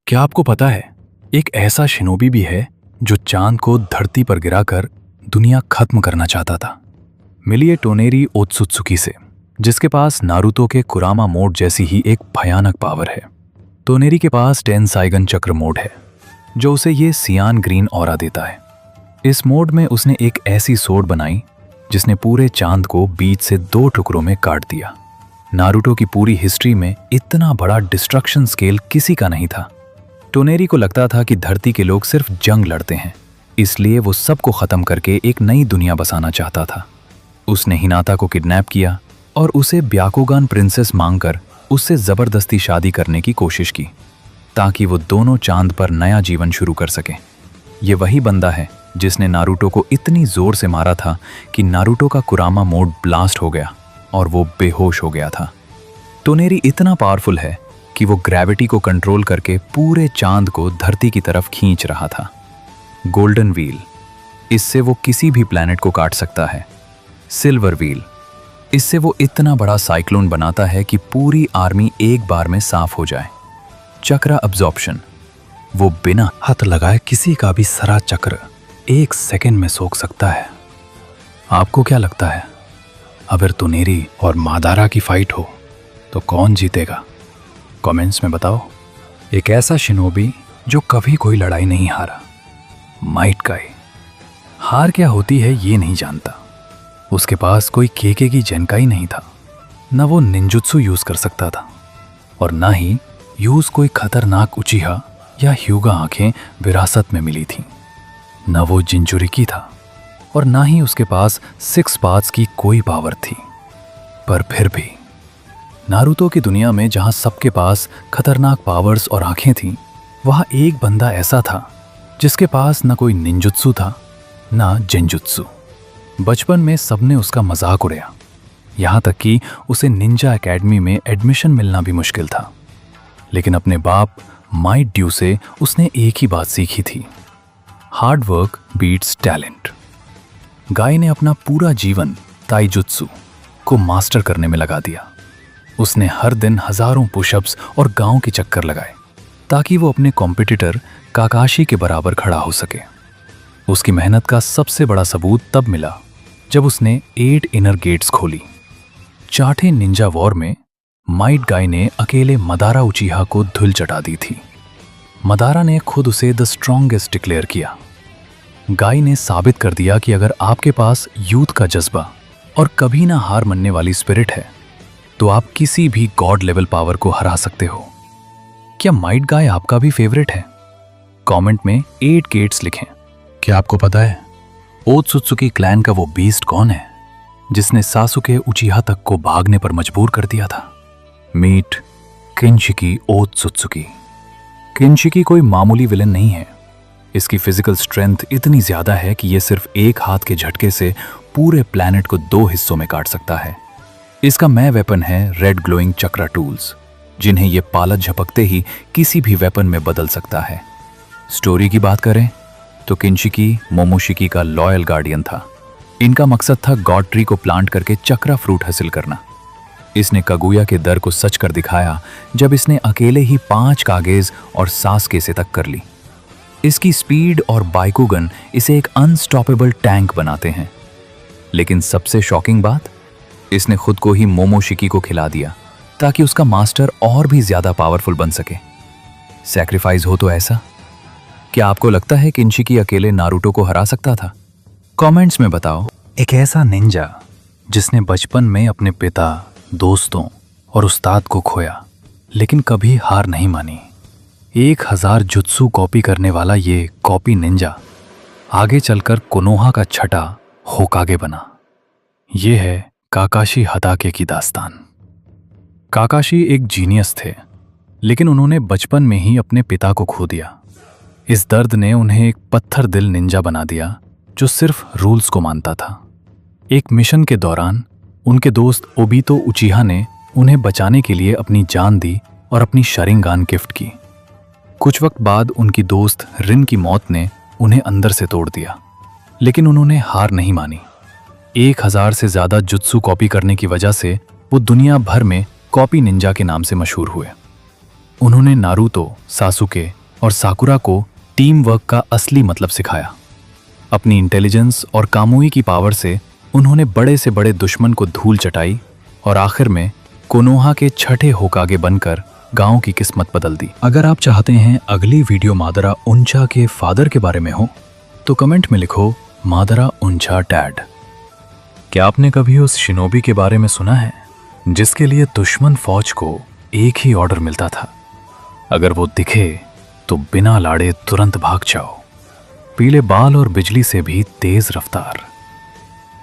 क्या आपको पता है, एक ऐसा शिनोबी भी है जो चांद को धरती पर गिराकर दुनिया खत्म करना चाहता था। मिलिए टोनेरी ओत्सुत्सुकी से, जिसके पास नारुतो के कुरामा मोड जैसी ही एक भयानक पावर है। टोनेरी के पास टेंसाइगन चक्र मोड है, जो उसे ये सियान ग्रीन ऑरा देता है। इस मोड में उसने एक ऐसी सोड बनाई जिसने पूरे चांद को बीच से 2 टुकड़ों में काट दिया। नारुतो की पूरी हिस्ट्री में इतना बड़ा डिस्ट्रक्शन स्केल किसी का नहीं था। टोनेरी को लगता था कि धरती के लोग सिर्फ जंग लड़ते हैं, इसलिए वो सबको खत्म करके एक नई दुनिया बसाना चाहता था। उसने हिनाता को किडनैप किया और उसे ब्याकुगान प्रिंसेस मांगकर उससे जबरदस्ती शादी करने की कोशिश की, ताकि वो दोनों चांद पर नया जीवन शुरू कर सकें। ये वही बंदा है जिसने नारुतो को इतनी जोर से मारा था कि नारुतो का कुरामा मोड ब्लास्ट हो गया और वो बेहोश हो गया था। टोनेरी इतना पावरफुल है कि वो ग्रेविटी को कंट्रोल करके पूरे चांद को धरती की तरफ खींच रहा था। गोल्डन व्हील, इससे वो किसी भी प्लैनेट को काट सकता है। सिल्वर व्हील, इससे वो इतना बड़ा साइक्लोन बनाता है कि पूरी आर्मी एक बार में साफ हो जाए। चक्र अब्जॉर्प्शन, वो बिना हाथ लगाए किसी का भी सारा चक्र 1 सेकंड में सोख सकता है। आपको क्या लगता है, अगर टोनेरी और मादारा की फाइट हो तो कौन जीतेगा? कमेंट्स में बताओ। एक ऐसा शिनोबी जो कभी कोई लड़ाई नहीं हारा, माइट गाई। हार क्या होती है ये नहीं जानता। उसके पास कोई केके की जेनकाई नहीं था, न वो निंजुत्सु यूज कर सकता था और ना ही यूज कोई खतरनाक उचिहा या ह्यूगा आंखें विरासत में मिली थी। न वो जिंजुरिकी था और ना ही उसके पास 6 पाथ्स की कोई पावर थी। पर फिर भी नारुतो की दुनिया में जहां सबके पास खतरनाक पावर्स और आंखें थीं, वहां एक बंदा ऐसा था जिसके पास न कोई निंजुत्सु था न जेंजुत्सु। बचपन में सबने उसका मजाक उड़ाया, यहां तक कि उसे निंजा एकेडमी में एडमिशन मिलना भी मुश्किल था। लेकिन अपने बाप माइट ड्यू से उसने एक ही बात सीखी थी, हार्ड वर्क बीट्स टैलेंट। गाय ने अपना पूरा जीवन ताइजुत्सु को मास्टर करने में लगा दिया। उसने हर दिन हजारों पुशअप्स और गांव के चक्कर लगाए ताकि वो अपने कॉम्पिटिटर काकाशी के बराबर खड़ा हो सके। उसकी मेहनत का सबसे बड़ा सबूत तब मिला जब उसने 8 इनर गेट्स खोली। चाठे निंजा वॉर में माइट गाय ने अकेले मदारा उचिहा को धूल चटा दी थी। मदारा ने खुद उसे द स्ट्रॉन्गेस्ट डिक्लेयर किया। गाय ने साबित कर दिया कि अगर आपके पास यूथ का जज्बा और कभी ना हार मानने वाली स्पिरिट है तो आप किसी भी गॉड लेवल पावर को हरा सकते हो। क्या माइट गाय आपका भी फेवरेट है? कमेंट में 8 गेट्स लिखें। क्या आपको पता है ओत्सुत्सुकी क्लैन का वो बीस्ट कौन है जिसने सासुके उचिहा तक को भागने पर मजबूर कर दिया था? मीट किनशिकी ओत्सुत्सुकी। किनशिकी कोई मामूली विलन नहीं है। इसकी फिजिकल स्ट्रेंथ इतनी ज्यादा है कि यह सिर्फ एक हाथ के झटके से पूरे प्लैनेट को 2 हिस्सों में काट सकता है। इसका मैं वेपन है रेड ग्लोइंग चक्रा टूल्स, जिन्हें यह पालक झपकते ही किसी भी वेपन में बदल सकता है। स्टोरी की बात करें तो किनशिकी मोमोशिकी का लॉयल गार्डियन था। इनका मकसद था गॉड ट्री को प्लांट करके चक्रा फ्रूट हासिल करना। इसने कगुया के दर को सच कर दिखाया जब इसने अकेले ही 5 कागेज और सासके से तक कर ली। इसकी स्पीड और बाइकुगन इसे एक अनस्टॉपेबल टैंक बनाते हैं। लेकिन सबसे शॉकिंग बात, इसने खुद को ही मोमोशिकी को खिला दिया ताकि उसका मास्टर और भी ज्यादा पावरफुल बन सके। सैक्रिफाइस हो तो ऐसा। क्या आपको लगता है कि किनशिकी अकेले नारुतो को हरा सकता था? कमेंट्स में बताओ। एक ऐसा निंजा जिसने बचपन में अपने पिता, दोस्तों और उस्ताद को खोया लेकिन कभी हार नहीं मानी। 1000 जुत्सु कॉपी करने वाला ये कॉपी निंजा आगे चलकर कोनोहा का छठा होकागे बना। ये है काकाशी हताके की दास्तान। काकाशी एक जीनियस थे, लेकिन उन्होंने बचपन में ही अपने पिता को खो दिया। इस दर्द ने उन्हें एक पत्थर दिल निंजा बना दिया जो सिर्फ रूल्स को मानता था। एक मिशन के दौरान उनके दोस्त ओबितो उचिहा ने उन्हें बचाने के लिए अपनी जान दी और अपनी शरिंगान गिफ्ट की। कुछ वक्त बाद उनकी दोस्त रिन की मौत ने उन्हें अंदर से तोड़ दिया, लेकिन उन्होंने हार नहीं मानी। 1000 से ज्यादा जुत्सु कॉपी करने की वजह से वो दुनिया भर में कॉपी निंजा के नाम से मशहूर हुए। उन्होंने नारुतो, सासुके और साकुरा को टीम वर्क का असली मतलब सिखाया। अपनी इंटेलिजेंस और कामुई की पावर से उन्होंने बड़े से बड़े दुश्मन को धूल चटाई और आखिर में कोनोहा के छठे होकागे बनकर गांव की किस्मत बदल दी। अगर आप चाहते हैं अगली वीडियो मादरा उंचा के फादर के बारे में हो तो कमेंट में लिखो मादरा उंचा डैड। क्या आपने कभी उस शिनोबी के बारे में सुना है जिसके लिए दुश्मन फौज को एक ही ऑर्डर मिलता था, अगर वो दिखे तो बिना लाड़े तुरंत भाग जाओ, पीले बाल और बिजली से भी तेज रफ्तार।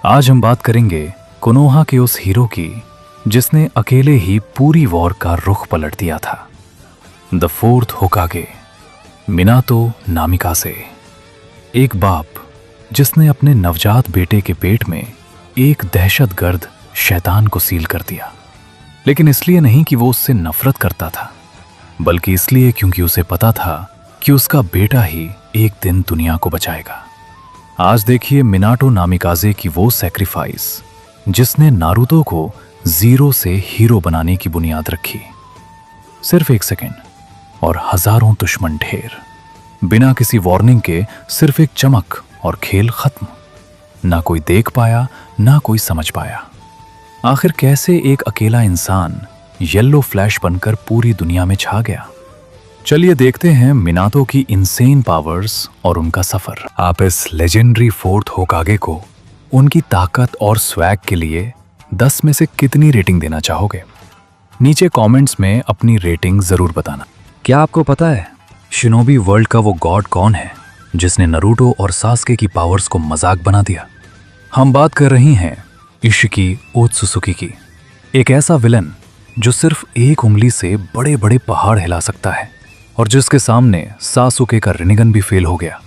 आज हम बात करेंगे कोनोहा के उस हीरो की जिसने अकेले ही पूरी वॉर का रुख पलट दिया था। The fourth Hokage, Minato Namikaze. एक बाप जिसने अपने नवजात बेटे के पेट में एक दहशतगर्द शैतान को सील कर दिया, लेकिन इसलिए नहीं कि वो उससे नफरत करता था, बल्कि इसलिए क्योंकि उसे पता था कि उसका बेटा ही एक दिन दुनिया को बचाएगा। आज देखिए मिनाटो नामिकाजे की वो सैक्रिफाइस जिसने नारुतो को जीरो से हीरो बनाने की बुनियाद रखी। सिर्फ 1 सेकेंड और हजारों दुश्मन ढेर, बिना किसी वार्निंग के सिर्फ एक चमक और खेल खत्म। ना कोई देख पाया, ना कोई समझ पाया। आखिर कैसे एक अकेला इंसान येलो फ्लैश बनकर पूरी दुनिया में छा गया? चलिए देखते हैं मिनातो की इनसेन पावर्स और उनका सफर। आप इस लेजेंडरी फोर्थ होकागे को उनकी ताकत और स्वैग के लिए 10 में से कितनी रेटिंग देना चाहोगे? नीचे कमेंट्स में अपनी रेटिंग जरूर बताना। क्या आपको पता है शिनोबी वर्ल्ड का वो गॉड कौन है जिसने नारुतो और सास्के की पावर्स को मजाक बना दिया? हम बात कर रही हैं इशिकी ओत्सुसुकी की, एक ऐसा विलन जो सिर्फ एक उंगली से बड़े बड़े पहाड़ हिला सकता है और जिसके सामने सासुके का रिनिगन भी फेल हो गया।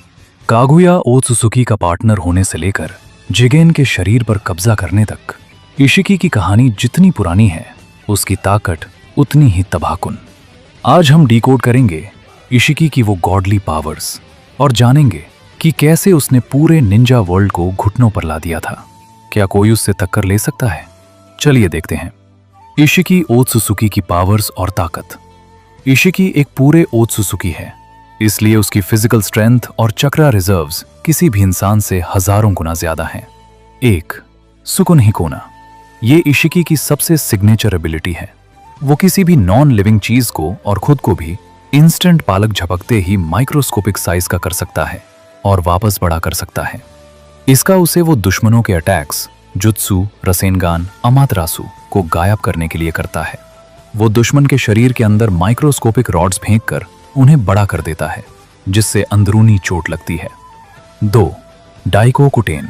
कागुया ओत्सुसुकी का पार्टनर होने से लेकर जिगेन के शरीर पर कब्जा करने तक इशिकी की कहानी जितनी पुरानी है उसकी ताकत उतनी ही तबाहकुन। आज हम डिकोड करेंगे इशिकी की वो गॉडली पावर्स और जानेंगे कि कैसे उसने पूरे निंजा वर्ल्ड को घुटनों पर ला दिया था। क्या कोई उससे टक्कर ले सकता है? चलिए देखते हैं इशिकी ओत्सुसुकी की पावर्स और ताकत। इशिकी एक पूरे ओत्सुसुकी है, इसलिए उसकी फिजिकल स्ट्रेंथ और चक्रा रिजर्व्स किसी भी इंसान से हजारों गुना ज्यादा हैं। 1. सुकुन हिकोना। ये इशिकी की सबसे सिग्नेचर एबिलिटी है। वो किसी भी नॉन लिविंग चीज को और खुद को भी इंस्टेंट पालक झपकते ही माइक्रोस्कोपिक साइज का कर सकता है और वापस बड़ा कर सकता है। इसका उसे वो दुश्मनों के अटैक्स, जुत्सु, रसेनगान, अमातरासु को गायब करने के लिए करता है। वो दुश्मन के शरीर के अंदर माइक्रोस्कोपिक रॉड्स फेंककर उन्हें बड़ा कर देता है, जिससे अंदरूनी चोट लगती है। 2. डाइकोकुटेन।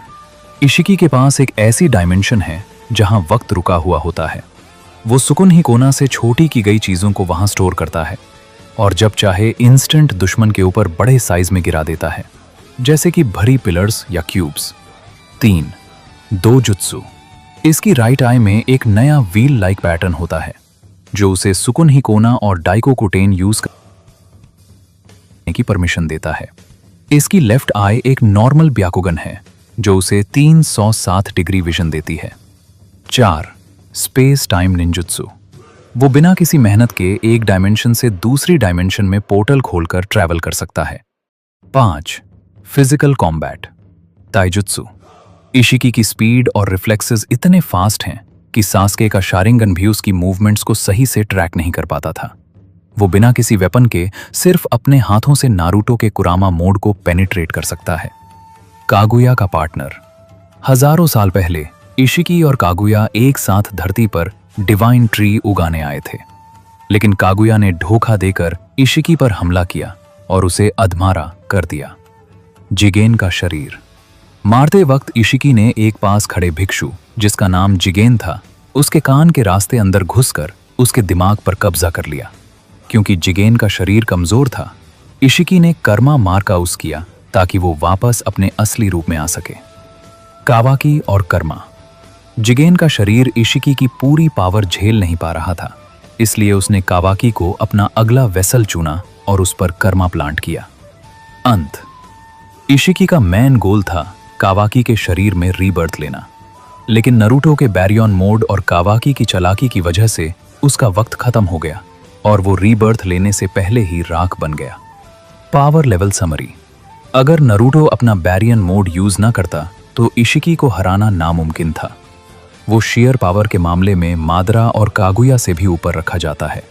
इशिकी के पास एक ऐसी डायमेंशन है जहां वक्त रुका हुआ होता है। वो सुकुन हिकोना से छोटी की गई चीजों को वहां स्टोर करता है और जब चाहे इंस्टेंट दुश्मन के ऊपर बड़े साइज में गिरा देता है, जैसे कि भरी पिलर्स या क्यूब्स। 3. दोजुत्सु। इसकी राइट आई में एक नया व्हील लाइक पैटर्न होता है जो उसे सुकुन हिकोना और डाइकोकुटेन यूज करने की परमिशन देता है। इसकी लेफ्ट आई एक नॉर्मल ब्याकुगन है जो उसे 307 डिग्री विजन देती है। 4. Space time ninjutsu. वो बिना किसी मेहनत के एक डायमेंशन से दूसरी डायमेंशन में पोर्टल खोलकर ट्रैवल कर सकता है। 5. Physical combat ताइजुत्सु। इशिकी की स्पीड और रिफ्लेक्सेस इतने फास्ट हैं कि सास्के का शारिंगन भी उसकी मूवमेंट्स को सही से ट्रैक नहीं कर पाता था। वो बिना किसी वेपन के सिर्फ अपने हाथों से नारुतो के कुरामा मोड को पेनिट्रेट कर सकता है। कागुया का पार्टनर। हजारों साल पहले इशिकी और कागुया एक साथ धरती पर डिवाइन ट्री उगाने आए थे, लेकिन कागुया ने धोखा देकर इशिकी पर हमला किया और उसे अधमारा कर दिया। जिगेन का शरीर। मारते वक्त इशिकी ने एक पास खड़े भिक्षु, जिसका नाम जिगेन था, उसके कान के रास्ते अंदर घुसकर उसके दिमाग पर कब्जा कर लिया। क्योंकि जिगेन का शरीर कमजोर था, इशिकी ने कर्मा मार का उस किया ताकि वो वापस अपने असली रूप में आ सके। कावाकी और कर्मा। जिगेन का शरीर इशिकी की पूरी पावर झेल नहीं पा रहा था, इसलिए उसने कावाकी को अपना अगला वेसल चुना और उस पर कर्मा प्लांट किया। अंत। इशिकी का मेन गोल था कावाकी के शरीर में रीबर्थ लेना, लेकिन नारुतो के बैरियन मोड और कावाकी की चालाकी की वजह से उसका वक्त खत्म हो गया और वो रीबर्थ लेने से पहले ही राख बन गया। Power level summary. अगर नरूटो अपना बैरियन मोड यूज ना करता तो इशिकी को हराना नामुमकिन था। वो शेयर पावर के मामले में मादरा और कागुया से भी ऊपर रखा जाता है।